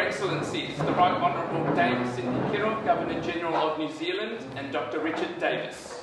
Excellencies, the Right Honourable Dame Cindy Kirrell, Governor-General of New Zealand, and Dr. Richard Davis.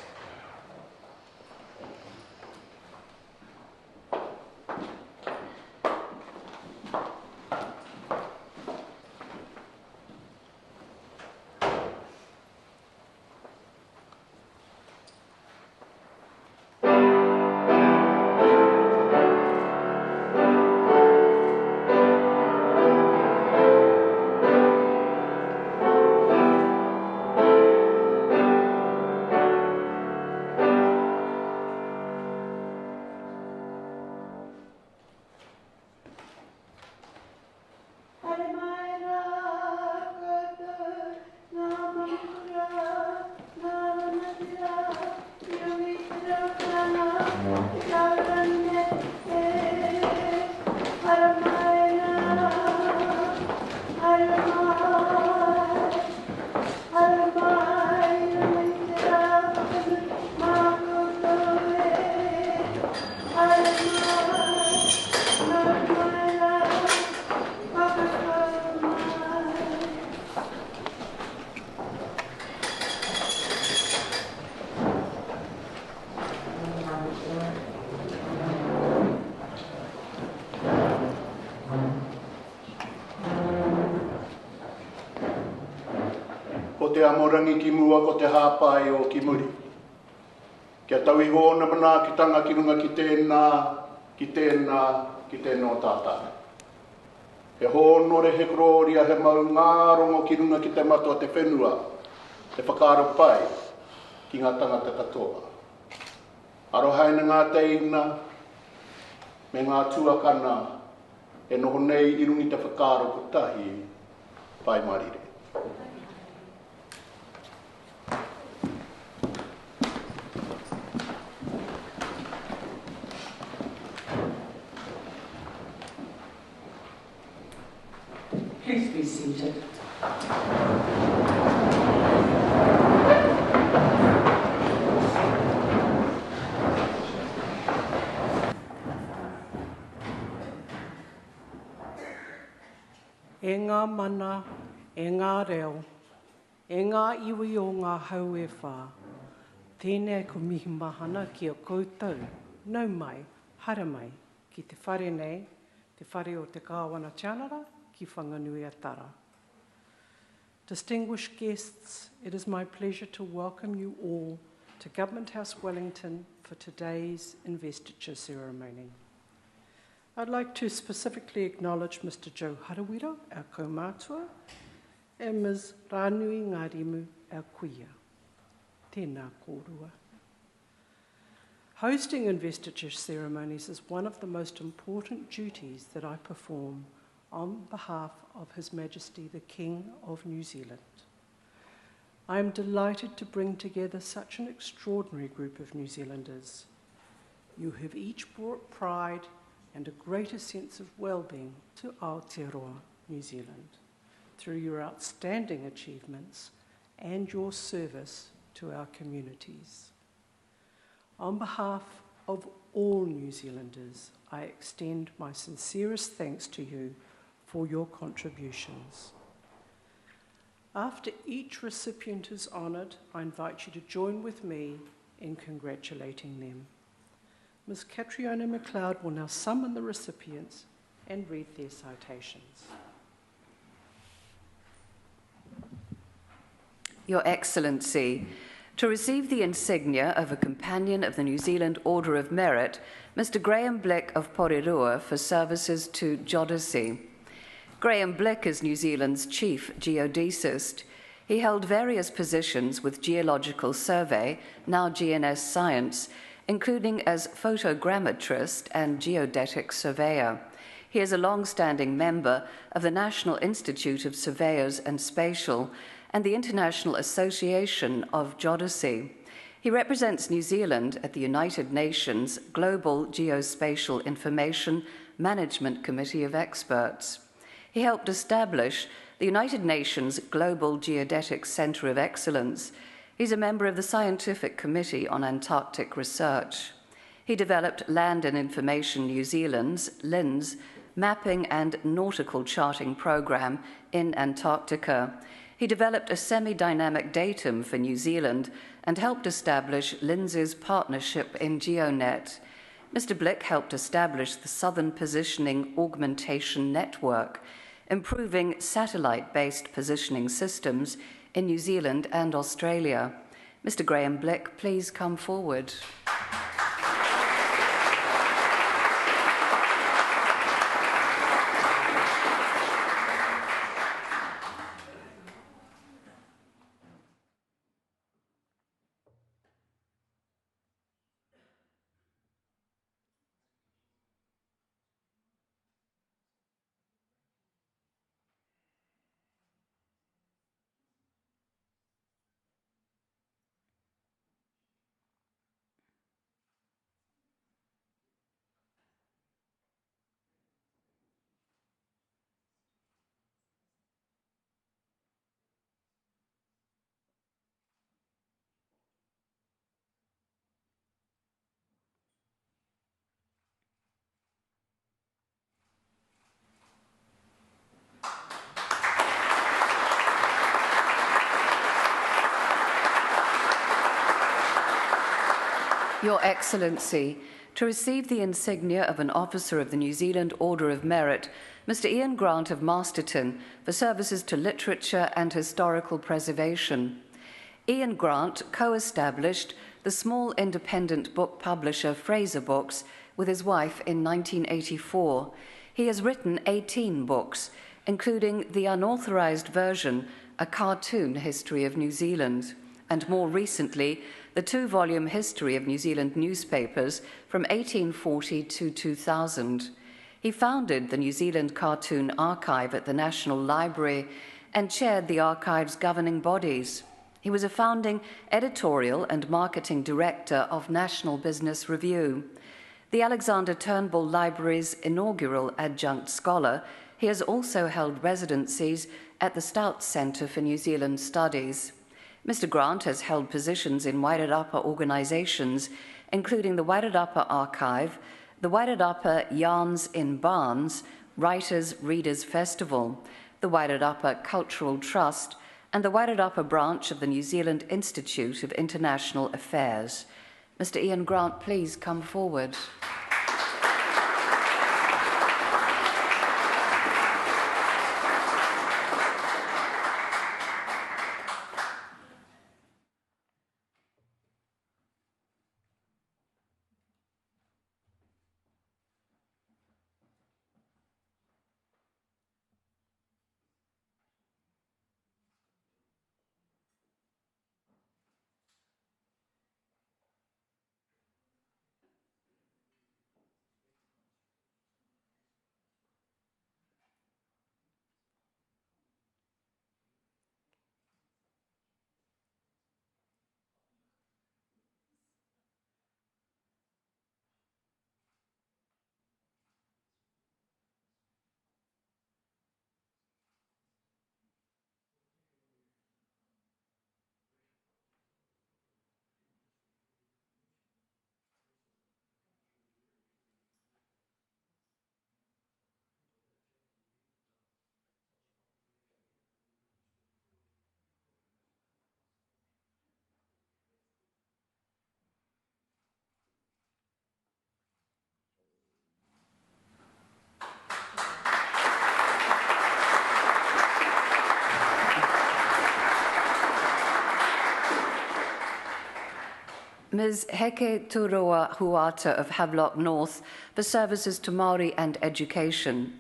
Te amorangi ki mua ko te hāpai o ki muri. Kia tau i hōna mana ki tanga ki runga ki tēnā, ki tēnā, ki tēnā o tātana. He hōnore he kroria he mau ngārongo ki runga ki te matua te whenua, te whakaro pai ki ngā tangata katoa. Arohaina ngā teina, me ngā tuakana, e noho nei i rungi te whakaro kutahi, pai marire. Please be seated. E ngā mana, e ngā reo, e ngā iwi o ngā hau e whā. Tēnei ko mihi mahana ki o koutou, nau mai, hara mai, ki te whare nei, te whare o te kāwana tianara, ki whanganui atara. Distinguished guests, it is my pleasure to welcome you all to Government House Wellington for today's investiture ceremony. I'd like to specifically acknowledge Mr. Joe Harawira, our kaumātua, and Ms. Rānui Ngārimu, our kuia. Tēnā kōrua. Hosting investiture ceremonies is one of the most important duties that I perform on behalf of His Majesty the King of New Zealand. I am delighted to bring together such an extraordinary group of New Zealanders. You have each brought pride and a greater sense of well-being to Aotearoa, New Zealand, through your outstanding achievements and your service to our communities. On behalf of all New Zealanders, I extend my sincerest thanks to you for your contributions. After each recipient is honoured, I invite you to join with me in congratulating them. Ms. Catriona McLeod will now summon the recipients and read their citations. Your Excellency, to receive the insignia of a Companion of the New Zealand Order of Merit, Mr. Graham Blick of Porirua for services to geodesy. Graham Blick is New Zealand's chief geodesist. He held various positions with Geological Survey, now GNS Science, including as photogrammetrist and geodetic surveyor. He is a long-standing member of the National Institute of Surveyors and Spatial and the International Association of Geodesy. He represents New Zealand at the United Nations Global Geospatial Information Management Committee of Experts. He helped establish the United Nations Global Geodetic Centre of Excellence. He's a member of the Scientific Committee on Antarctic Research. He developed Land and Information New Zealand's, LINZ, mapping and nautical charting program in Antarctica. He developed a semi-dynamic datum for New Zealand and helped establish Lindsay's partnership in GeoNet. Mr. Blick helped establish the Southern Positioning Augmentation Network, improving satellite-based positioning systems in New Zealand and Australia. Mr. Graham Blick, please come forward. Your Excellency, to receive the insignia of an Officer of the New Zealand Order of Merit, Mr. Ian Grant of Masterton, for services to literature and historical preservation. Ian Grant co-established the small independent book publisher Fraser Books with his wife in 1984. He has written 18 books, including the unauthorized version, A Cartoon History of New Zealand, and more recently, the two-volume History of New Zealand Newspapers from 1840 to 2000. He founded the New Zealand Cartoon Archive at the National Library and chaired the archive's governing bodies. He was a founding editorial and marketing director of National Business Review. The Alexander Turnbull Library's inaugural adjunct scholar, he has also held residencies at the Stout Centre for New Zealand Studies. Mr. Grant has held positions in Wairarapa organisations, including the Wairarapa Archive, the Wairarapa Yarns in Barns, Writers' Readers Festival, the Wairarapa Cultural Trust, and the Wairarapa branch of the New Zealand Institute of International Affairs. Mr. Ian Grant, please come forward. Ms. Heke Turoa Huata of Havelock North for services to Māori and education.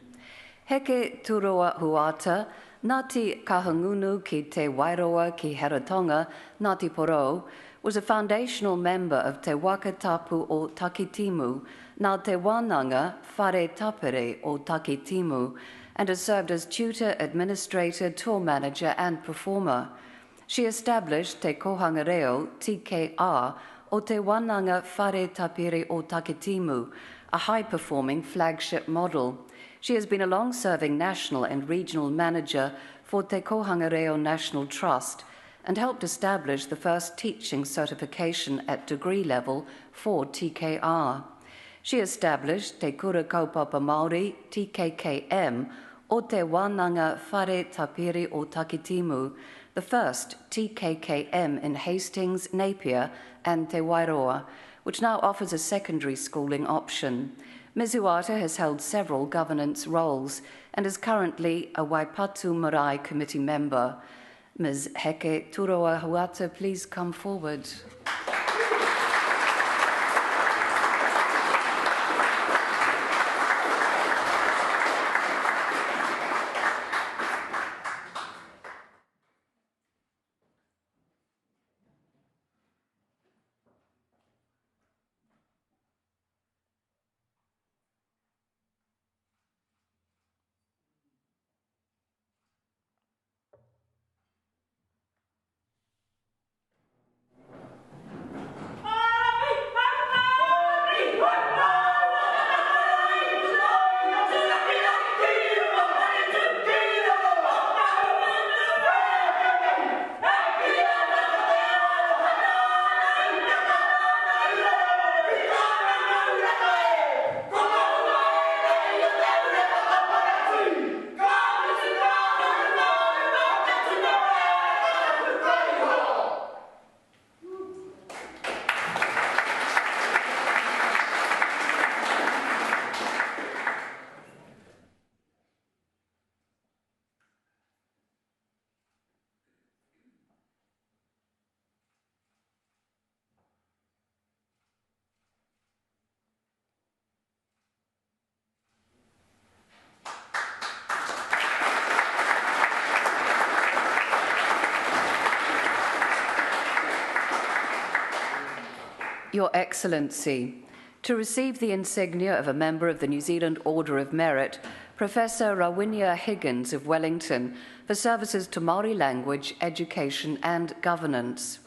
Heke Turoa Huata, Ngāti Kahungunu ki Te Wairoa ki Heratonga, Ngāti Porou, was a foundational member of Te Wakatapu o Takitimu, Ngā Te Wānanga Whare Tapere o Takitimu, and has served as tutor, administrator, tour manager and performer. She established Te Kohanga Reo, TKR, o Te Wānanga Whare Tapere o Takitimu, a high-performing flagship model. She has been a long-serving national and regional manager for Te Kohanga Reo National Trust and helped establish the first teaching certification at degree level for TKR. She established Te Kura Kaupapa Māori, TKKM, o Te Wānanga Whare Tapiri o Takitimu, the first TKKM in Hastings, Napier and Te Wairoa, which now offers a secondary schooling option. Ms Uata has held several governance roles and is currently a Waipatu Marae Committee member. Ms Heke Turoa Huata, please come forward. Your Excellency, to receive the insignia of a member of the New Zealand Order of Merit, Professor Rawinia Higgins of Wellington, for services to Māori language, education and governance.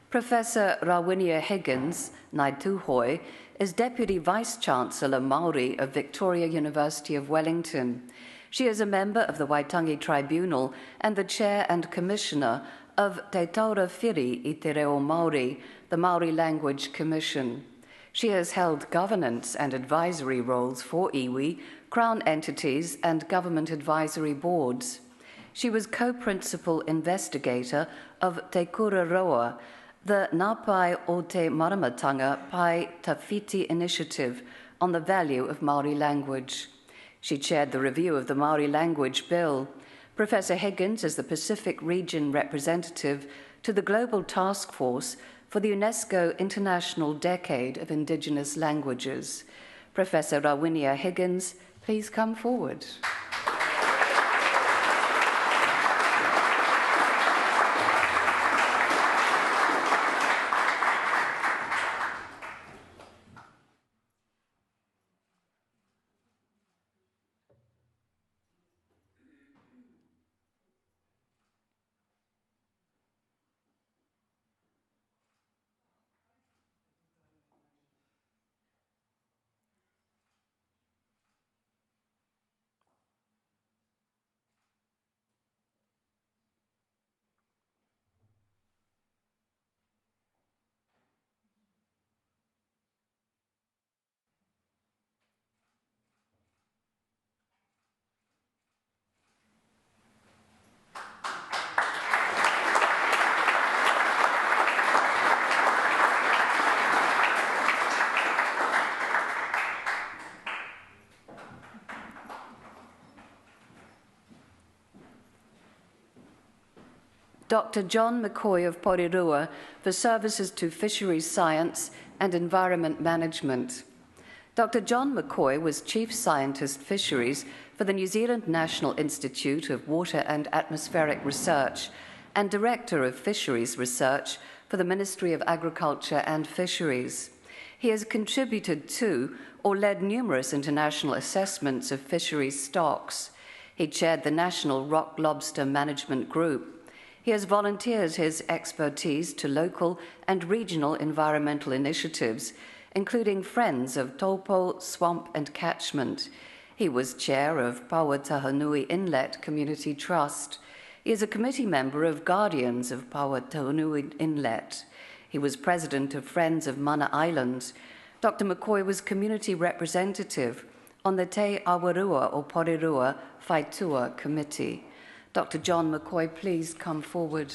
Professor Rawinia Higgins, Nai Tūhoi, is Deputy Vice-Chancellor Māori of Victoria University of Wellington. She is a member of the Waitangi Tribunal and the Chair and Commissioner of Te Taura Whiri i Te Reo Māori, the Māori Language Commission. She has held governance and advisory roles for iwi, Crown entities and government advisory boards. She was co-principal investigator of Te Kura Roa, the Ngāpai o Te Maramatanga Pai Tawhiti initiative on the value of Māori language. She chaired the review of the Māori Language Bill. Professor Higgins is the Pacific Region representative to the Global Task Force for the UNESCO International Decade of Indigenous Languages. Professor Rawinia Higgins, please come forward. Dr. John McCoy of Porirua for services to fisheries science and environment management. Dr. John McCoy was Chief Scientist Fisheries for the New Zealand National Institute of Water and Atmospheric Research and Director of Fisheries Research for the Ministry of Agriculture and Fisheries. He has contributed to or led numerous international assessments of fisheries stocks. He chaired the National Rock Lobster Management Group. He has volunteered his expertise to local and regional environmental initiatives, including Friends of Taupo, Swamp and Catchment. He was chair of Pauatahanui Inlet Community Trust. He is a committee member of Guardians of Pauatahanui Inlet. He was president of Friends of Mana Island. Dr. McCoy was community representative on the Te Awarua o Porirua Whaitua Committee. Dr. John McCoy, please come forward.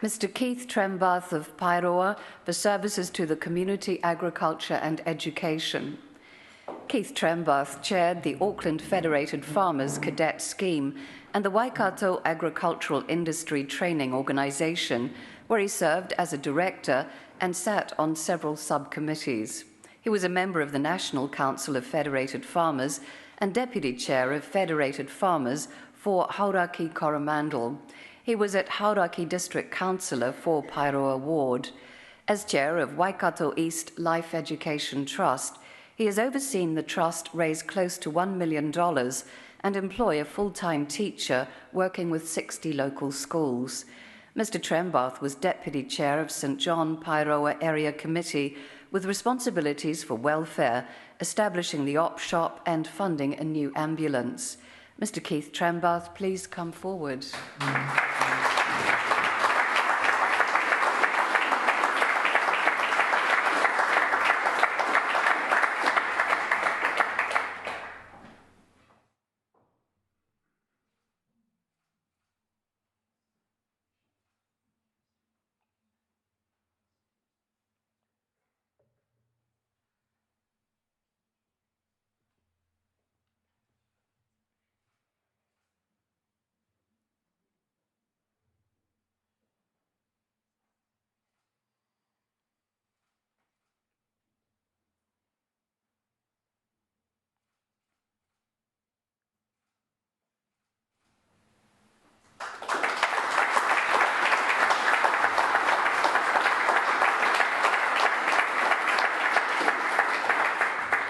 Mr. Keith Trembath of Pairoa for services to the community, agriculture and education. Keith Trembath chaired the Auckland Federated Farmers Cadet Scheme and the Waikato Agricultural Industry Training Organisation, where he served as a director and sat on several subcommittees. He was a member of the National Council of Federated Farmers and deputy chair of Federated Farmers for Hauraki Coromandel. He was at Hauraki District Councillor for Pairoa Ward. As chair of Waikato East Life Education Trust, he has overseen the trust raise close to $1 million and employ a full-time teacher working with 60 local schools. Mr. Trembath was deputy chair of St. John Pairoa Area Committee with responsibilities for welfare, establishing the op shop and funding a new ambulance. Mr. Keith Trembath, please come forward.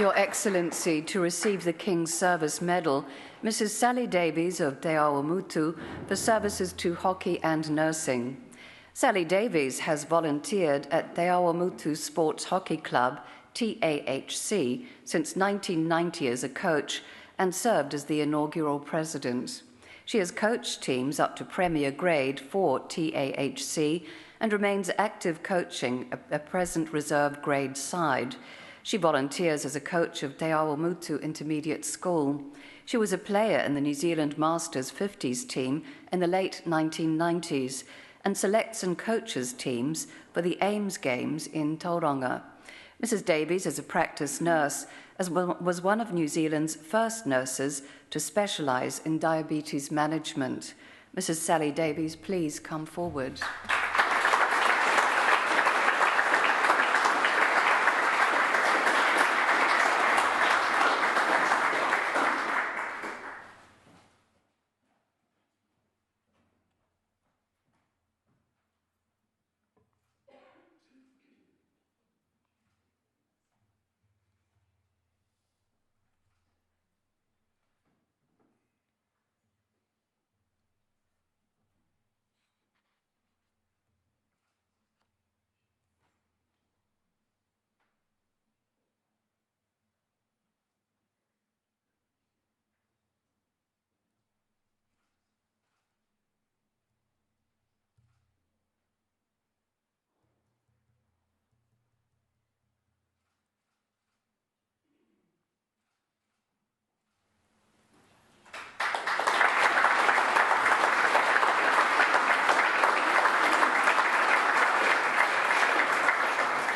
Your Excellency, to receive the King's Service Medal, Mrs. Sally Davies of Te Awamutu for services to hockey and nursing. Sally Davies has volunteered at Te Awamutu Sports Hockey Club, TAHC, since 1990 as a coach and served as the inaugural president. She has coached teams up to Premier Grade for TAHC and remains active coaching a present reserve grade side. She volunteers as a coach of Te Awamutu Intermediate School. She was a player in the New Zealand Masters 50s team in the late 1990s and selects and coaches teams for the Ames Games in Tauranga. Mrs. Davies is a practice nurse, as was one of New Zealand's first nurses to specialise in diabetes management. Mrs. Sally Davies, please come forward.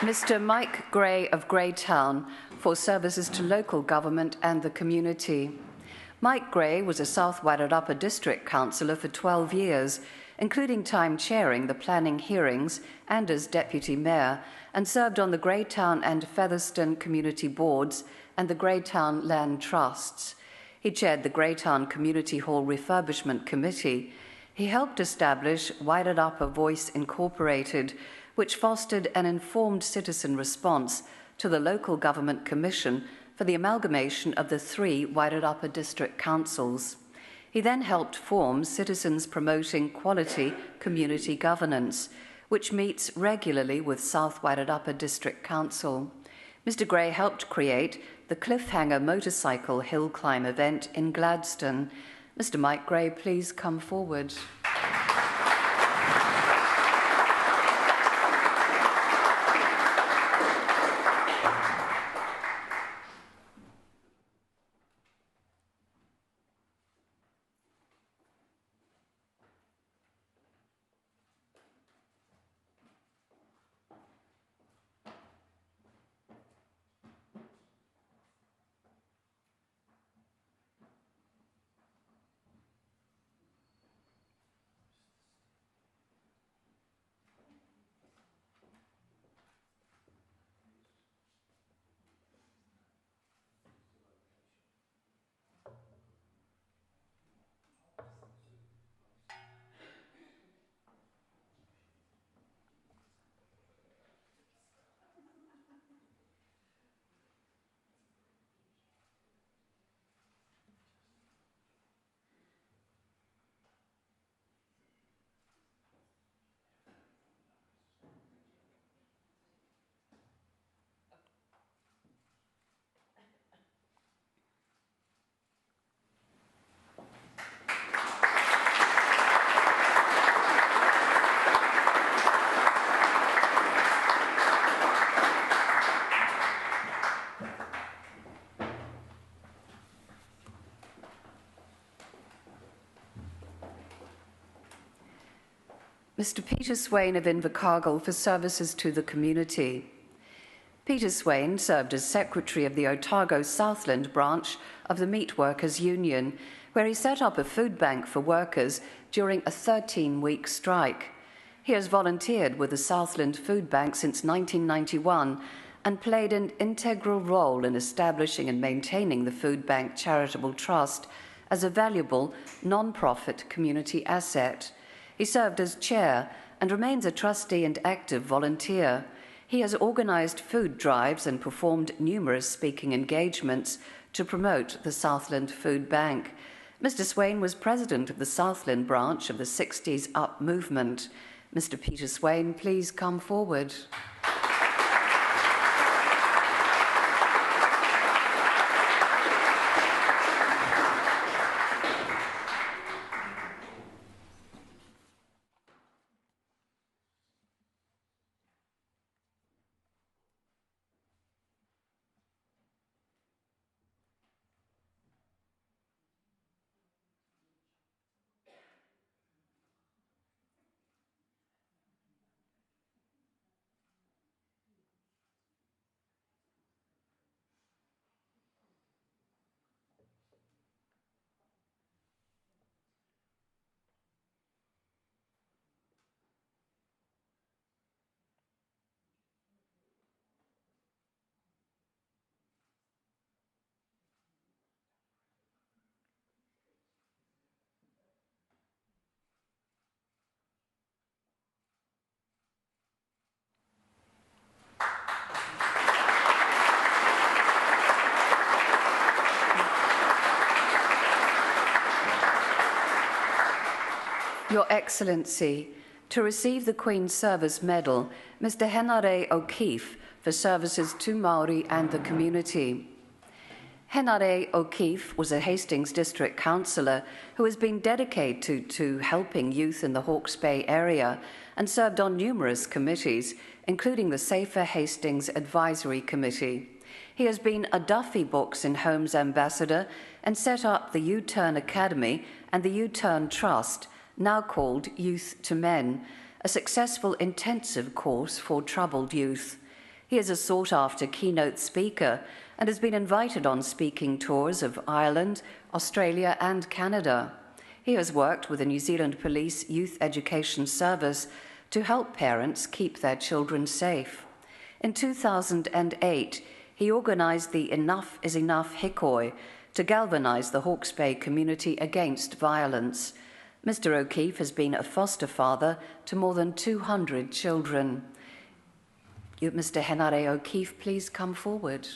Mr. Mike Gray of Greytown for services to local government and the community. Mike Gray was a South Wairarapa District Councillor for 12 years, including time chairing the planning hearings and as Deputy Mayor, and served on the Greytown and Featherston Community Boards and the Greytown Land Trusts. He chaired the Greytown Community Hall Refurbishment Committee. He helped establish Wairarapa Voice Incorporated, which fostered an informed citizen response to the Local Government Commission for the amalgamation of the 3 Wairarapa district councils. He then helped form Citizens Promoting Quality Community Governance, which meets regularly with South Wairarapa District Council. Mr. Gray helped create the Cliffhanger Motorcycle Hill Climb event in Gladstone. Mr. Mike Gray, please come forward. Mr. Peter Swain of Invercargill for services to the community. Peter Swain served as Secretary of the Otago Southland branch of the Meat Workers Union, where he set up a food bank for workers during a 13-week strike. He has volunteered with the Southland Food Bank since 1991 and played an integral role in establishing and maintaining the Food Bank Charitable Trust as a valuable non-profit community asset. He served as chair and remains a trustee and active volunteer. He has organised food drives and performed numerous speaking engagements to promote the Southland Food Bank. Mr. Swain was president of the Southland branch of the 60s Up movement. Mr. Peter Swain, please come forward. Your Excellency, to receive the Queen's Service Medal, Mr. Henare O'Keefe for services to Māori and the community. Henare O'Keefe was a Hastings District Councillor who has been dedicated to helping youth in the Hawke's Bay area and served on numerous committees, including the Safer Hastings Advisory Committee. He has been a Duffy Books and Homes ambassador and set up the U-Turn Academy and the U-Turn Trust, now called Youth to Men, a successful intensive course for troubled youth. He is a sought-after keynote speaker and has been invited on speaking tours of Ireland, Australia and Canada. He has worked with the New Zealand Police Youth Education Service to help parents keep their children safe. In 2008, he organised the Enough is Enough Hikoi to galvanise the Hawke's Bay community against violence. Mr. O'Keefe has been a foster father to more than 200 children. Mr. Henare O'Keefe, please come forward.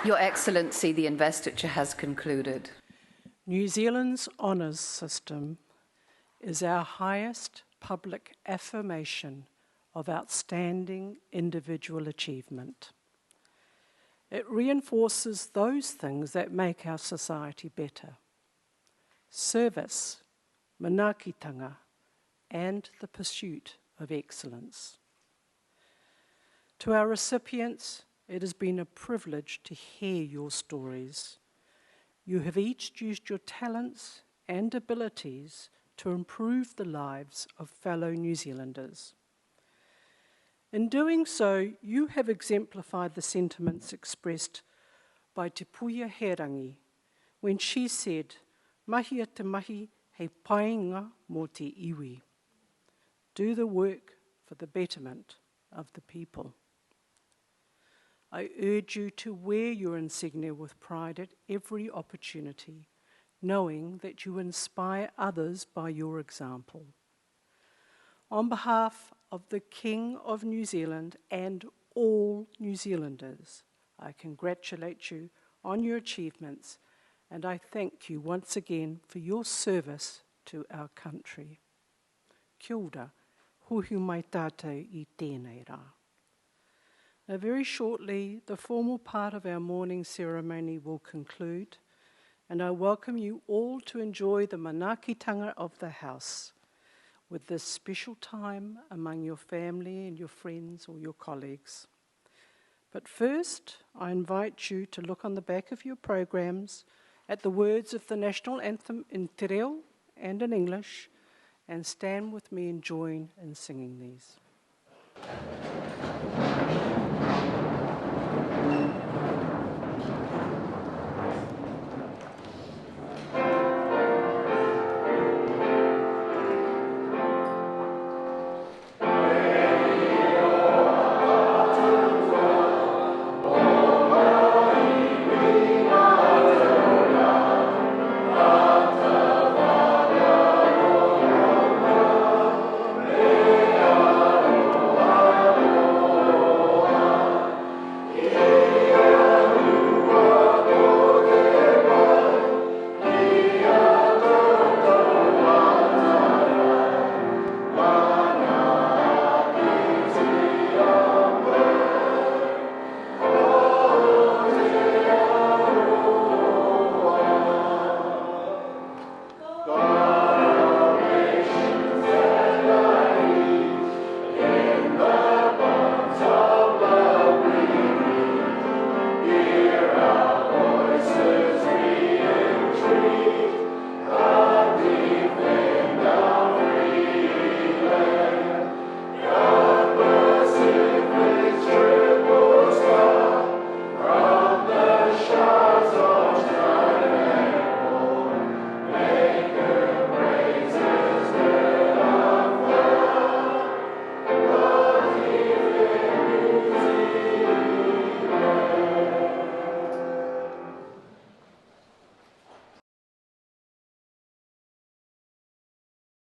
Your Excellency, the investiture has concluded. New Zealand's honours system is our highest public affirmation of outstanding individual achievement. It reinforces those things that make our society better: service, manaakitanga, and the pursuit of excellence. To our recipients, it has been a privilege to hear your stories. You have each used your talents and abilities to improve the lives of fellow New Zealanders. In doing so, you have exemplified the sentiments expressed by Te Puia Herangi when she said, "Mahi a te mahi hei painga mō te iwi." Do the work for the betterment of the people. I urge you to wear your insignia with pride at every opportunity, knowing that you inspire others by your example. On behalf of the King of New Zealand and all New Zealanders, I congratulate you on your achievements, and I thank you once again for your service to our country. Kia ora, huhu mai tātou I tēnei rā. Now, very shortly, the formal part of our morning ceremony will conclude, and I welcome you all to enjoy the manaakitanga of the house with this special time among your family and your friends or your colleagues. But first, I invite you to look on the back of your programs at the words of the national anthem in te reo and in English, and stand with me and join in singing these.